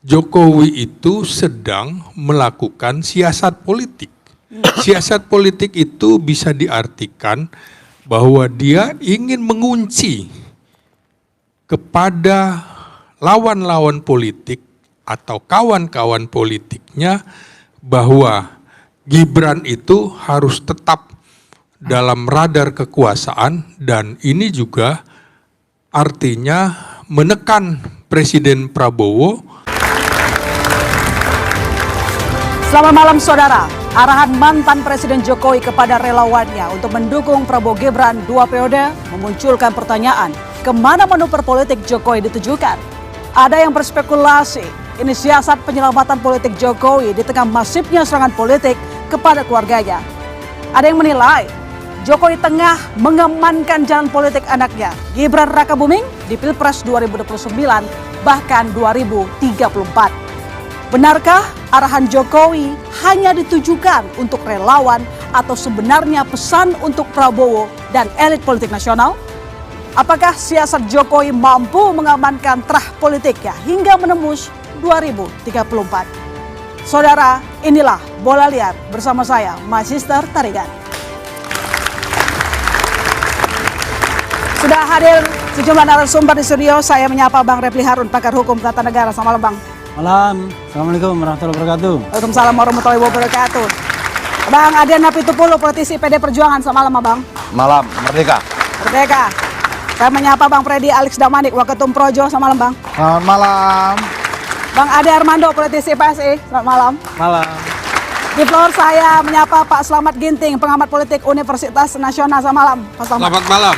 Jokowi itu sedang melakukan siasat politik. Siasat politik itu bisa diartikan bahwa dia ingin mengunci kepada lawan-lawan politik atau kawan-kawan politiknya bahwa Gibran itu harus tetap dalam radar kekuasaan, dan ini juga artinya menekan Presiden Prabowo. Selamat malam saudara. Arahan mantan Presiden Jokowi kepada relawannya untuk mendukung Prabowo Gibran 2 periode memunculkan pertanyaan, kemana manuver politik Jokowi ditujukan? Ada yang berspekulasi, ini siasat penyelamatan politik Jokowi di tengah masifnya serangan politik kepada keluarganya. Ada yang menilai, Jokowi tengah mengamankan jalan politik anaknya, Gibran Rakabuming, di Pilpres 2029, bahkan 2034. Benarkah arahan Jokowi hanya ditujukan untuk relawan atau sebenarnya pesan untuk Prabowo dan elit politik nasional? Apakah siasat Jokowi mampu mengamankan terah politiknya hingga menembus 2034? Saudara, inilah Bola Liar bersama saya, Magister Tarigan. Sudah hadir sejumlah narasumber di studio. Saya menyapa Bang Refli Harun, pakar hukum tata negara. Selamat malam, Bang. Malam, Assalamualaikum warahmatullahi wabarakatuh. Waalaikumsalam warahmatullahi wabarakatuh. Bang Adian Apitupulu, politisi PD Perjuangan. Selamat malam, Bang. Malam, Merdeka. Merdeka. Saya menyapa Bang Freddy Alex Damanik, Waketum Projo. Selamat malam, Bang. Selamat malam. Bang Ade Armando, politisi PSI. Selamat malam. Malam. Di floor saya menyapa Pak Slamet Ginting, pengamat politik Universitas Nasional. Selamat malam, Pak Slamet. Selamat malam.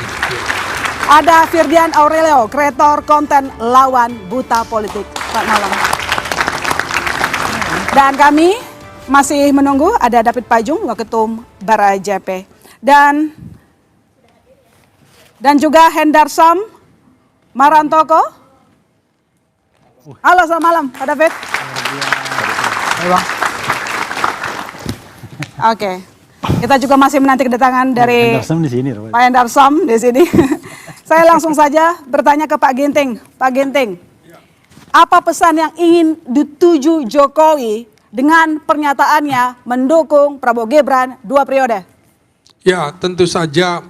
Ada Firdian Aurelio, kreator konten Lawan Buta Politik. Selamat malam. Dan kami masih menunggu ada David Pajung, Waketum Bara JP. Dan juga Hendarsam Marantoko. Halo, selamat malam, Pak David. Oke. Kita juga masih menanti kedatangan dari Hendarsam di sini, Pak Hendarsam di sini. Saya langsung saja bertanya ke Pak Ginting. Pak Ginting, apa pesan yang ingin dituju Jokowi dengan pernyataannya mendukung Prabowo Gibran 2 periode? Ya, tentu saja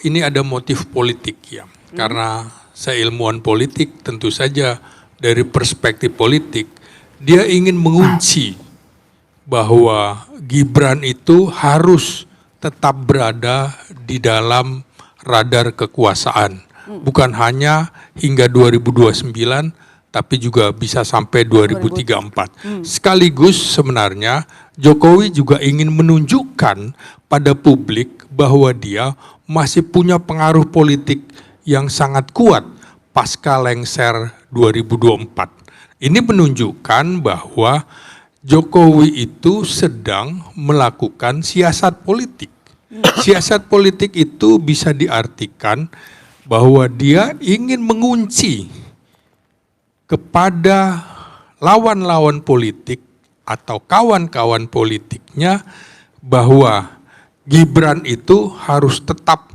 ini ada motif politik ya. Karena saya ilmuwan politik, tentu saja dari perspektif politik dia ingin mengunci bahwa Gibran itu harus tetap berada di dalam radar kekuasaan. Bukan hanya hingga 2029, tapi juga bisa sampai 2034. Sekaligus sebenarnya Jokowi juga ingin menunjukkan pada publik bahwa dia masih punya pengaruh politik yang sangat kuat pasca lengser 2024. Ini menunjukkan bahwa Jokowi itu sedang melakukan siasat politik. Siasat politik itu bisa diartikan bahwa dia ingin mengunci kepada lawan-lawan politik atau kawan-kawan politiknya bahwa Gibran itu harus tetap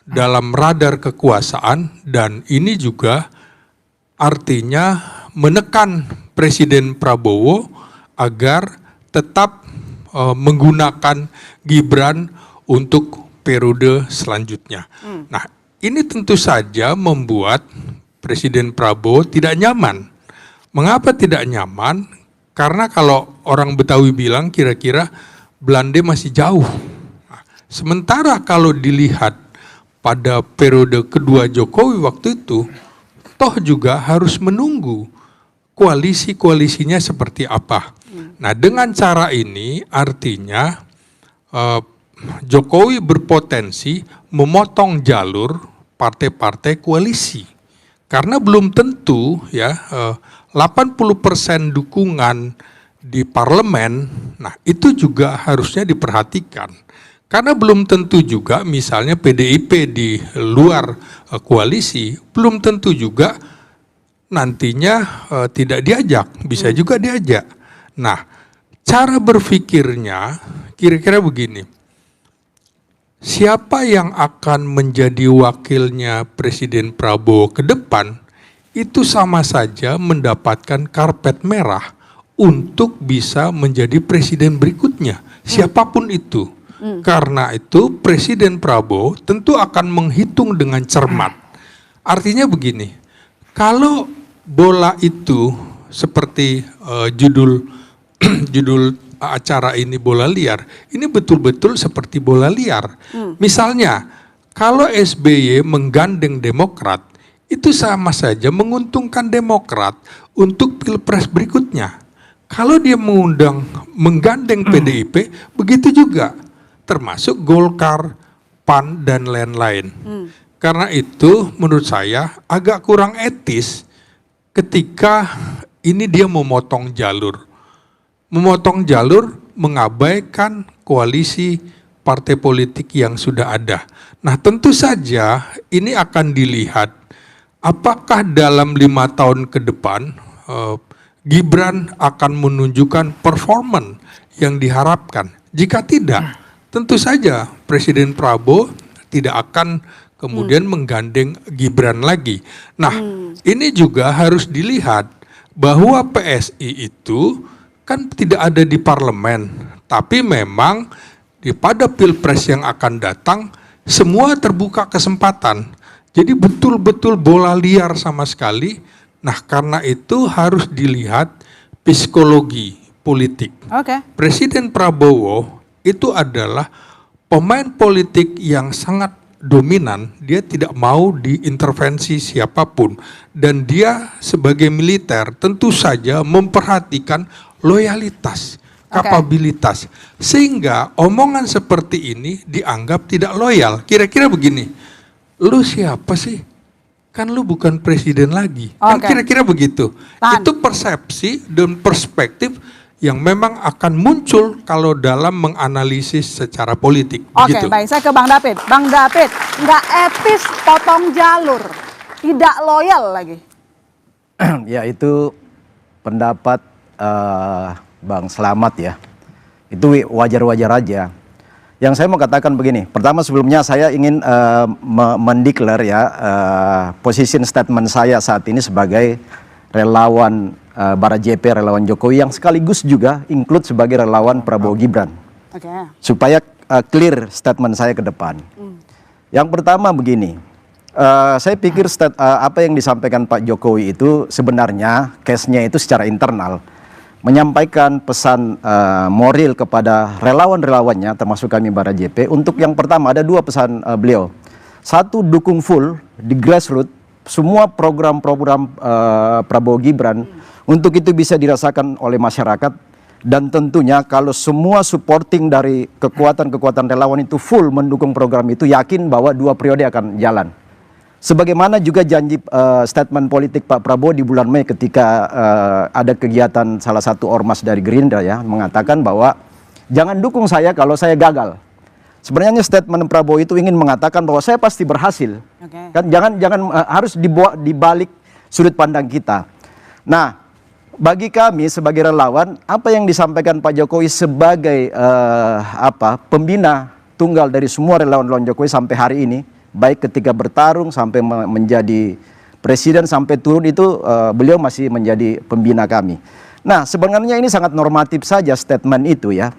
dalam radar kekuasaan, dan ini juga artinya menekan Presiden Prabowo agar tetap menggunakan Gibran untuk periode selanjutnya. Nah, ini tentu saja membuat Presiden Prabowo tidak nyaman. Mengapa tidak nyaman? Karena kalau orang Betawi bilang kira-kira Belanda masih jauh. Nah, sementara kalau dilihat pada periode kedua Jokowi waktu itu, toh juga harus menunggu koalisi-koalisinya seperti apa. Nah, dengan cara ini artinya Jokowi berpotensi memotong jalur partai-partai koalisi. Karena belum tentu ya 80% dukungan di parlemen, nah itu juga harusnya diperhatikan. Karena belum tentu juga misalnya PDIP di luar koalisi, belum tentu juga nantinya tidak diajak, bisa juga diajak. Nah, cara berpikirnya kira-kira begini. Siapa yang akan menjadi wakilnya Presiden Prabowo ke depan, itu sama saja mendapatkan karpet merah untuk bisa menjadi presiden berikutnya, siapapun itu. Karena itu Presiden Prabowo tentu akan menghitung dengan cermat. Artinya begini, kalau bola itu seperti judul judul acara ini bola liar, ini betul-betul seperti bola liar. Misalnya, kalau SBY menggandeng Demokrat, itu sama saja menguntungkan Demokrat untuk pilpres berikutnya. Kalau dia menggandeng PDIP, begitu juga, termasuk Golkar, PAN, dan lain-lain. Karena itu menurut saya agak kurang etis ketika ini dia memotong jalur. Memotong jalur mengabaikan koalisi partai politik yang sudah ada. Nah tentu saja ini akan dilihat apakah dalam 5 tahun ke depan Gibran akan menunjukkan performan yang diharapkan. Jika tidak, tentu saja Presiden Prabowo tidak akan kemudian menggandeng Gibran lagi. Nah, ini juga harus dilihat bahwa PSI itu kan tidak ada di parlemen, tapi memang pada pilpres yang akan datang semua terbuka kesempatan. Jadi betul-betul bola liar sama sekali. Nah, karena itu harus dilihat psikologi politik. Presiden Prabowo itu adalah pemain politik yang sangat dominan, dia tidak mau diintervensi siapapun. Dan dia sebagai militer tentu saja memperhatikan loyalitas, kapabilitas. Sehingga omongan seperti ini dianggap tidak loyal. Kira-kira begini, lu siapa sih? Kan lu bukan presiden lagi. Kan kira-kira begitu. Itu persepsi dan perspektif yang memang akan muncul kalau dalam menganalisis secara politik. Oke, baik. Saya ke Bang David. Bang David, nggak etis potong jalur, tidak loyal lagi. Ya itu pendapat Bang Slamet ya. Itu wajar-wajar aja. Yang saya mau katakan begini, pertama sebelumnya saya ingin mendeklar ya position statement saya saat ini sebagai relawan Bara JP, relawan Jokowi yang sekaligus juga include sebagai relawan Prabowo Gibran. Supaya clear statement saya ke depan. Yang pertama begini, saya pikir apa yang disampaikan Pak Jokowi itu sebenarnya case-nya itu secara internal. Menyampaikan pesan moral kepada relawan-relawannya termasuk kami Bara JP untuk yang pertama ada 2 pesan beliau. Satu, dukung full di grassroots semua program-program Prabowo Gibran untuk itu bisa dirasakan oleh masyarakat dan tentunya kalau semua supporting dari kekuatan-kekuatan relawan itu full mendukung program itu yakin bahwa 2 periode akan jalan. Sebagaimana juga janji statement politik Pak Prabowo di bulan Mei ketika ada kegiatan salah satu ormas dari Gerindra ya mengatakan bahwa jangan dukung saya kalau saya gagal. Sebenarnya statement Prabowo itu ingin mengatakan bahwa saya pasti berhasil. Kan jangan harus dibalik sudut pandang kita. Nah, bagi kami sebagai relawan apa yang disampaikan Pak Jokowi sebagai pembina tunggal dari semua relawan Jokowi sampai hari ini baik ketika bertarung sampai menjadi presiden sampai turun itu beliau masih menjadi pembina kami. Nah sebenarnya ini sangat normatif saja statement itu ya.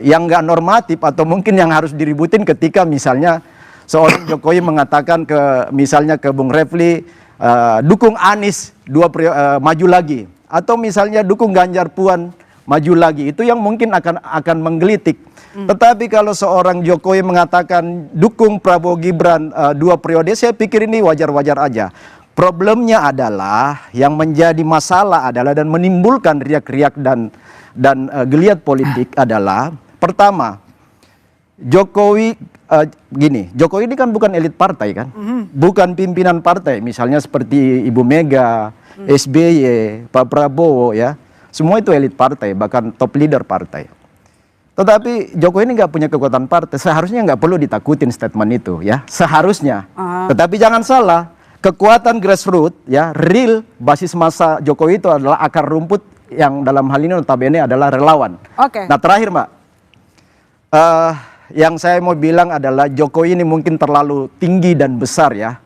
Yang nggak normatif atau mungkin yang harus diributin ketika misalnya seorang Jokowi mengatakan misalnya ke Bung Refli dukung Anies maju lagi atau misalnya dukung Ganjar Puan maju lagi, itu yang mungkin akan menggelitik. Tetapi kalau seorang Jokowi mengatakan dukung Prabowo Gibran 2 periode, saya pikir ini wajar-wajar aja. Problemnya adalah yang menjadi masalah adalah dan menimbulkan riak-riak dan geliat politik adalah pertama Jokowi Jokowi ini kan bukan elit partai kan, bukan pimpinan partai, misalnya seperti Ibu Mega, SBY, Pak Prabowo ya. Semua itu elit partai, bahkan top leader partai. Tetapi Jokowi ini nggak punya kekuatan partai, seharusnya nggak perlu ditakutin statement itu ya, seharusnya. Tetapi jangan salah, kekuatan grassroots ya, real basis masa Jokowi itu adalah akar rumput yang dalam hal ini notabene adalah relawan. Nah terakhir Mbak, yang saya mau bilang adalah Jokowi ini mungkin terlalu tinggi dan besar ya.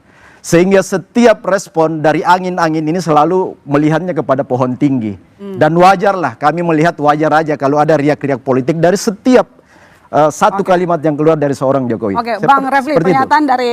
Sehingga setiap respon dari angin-angin ini selalu melihatnya kepada pohon tinggi. Dan wajarlah, kami melihat wajar aja kalau ada riak-riak politik dari setiap satu kalimat yang keluar dari seorang Jokowi. Oke, Bang Refli, Seperti itu. pernyataan dari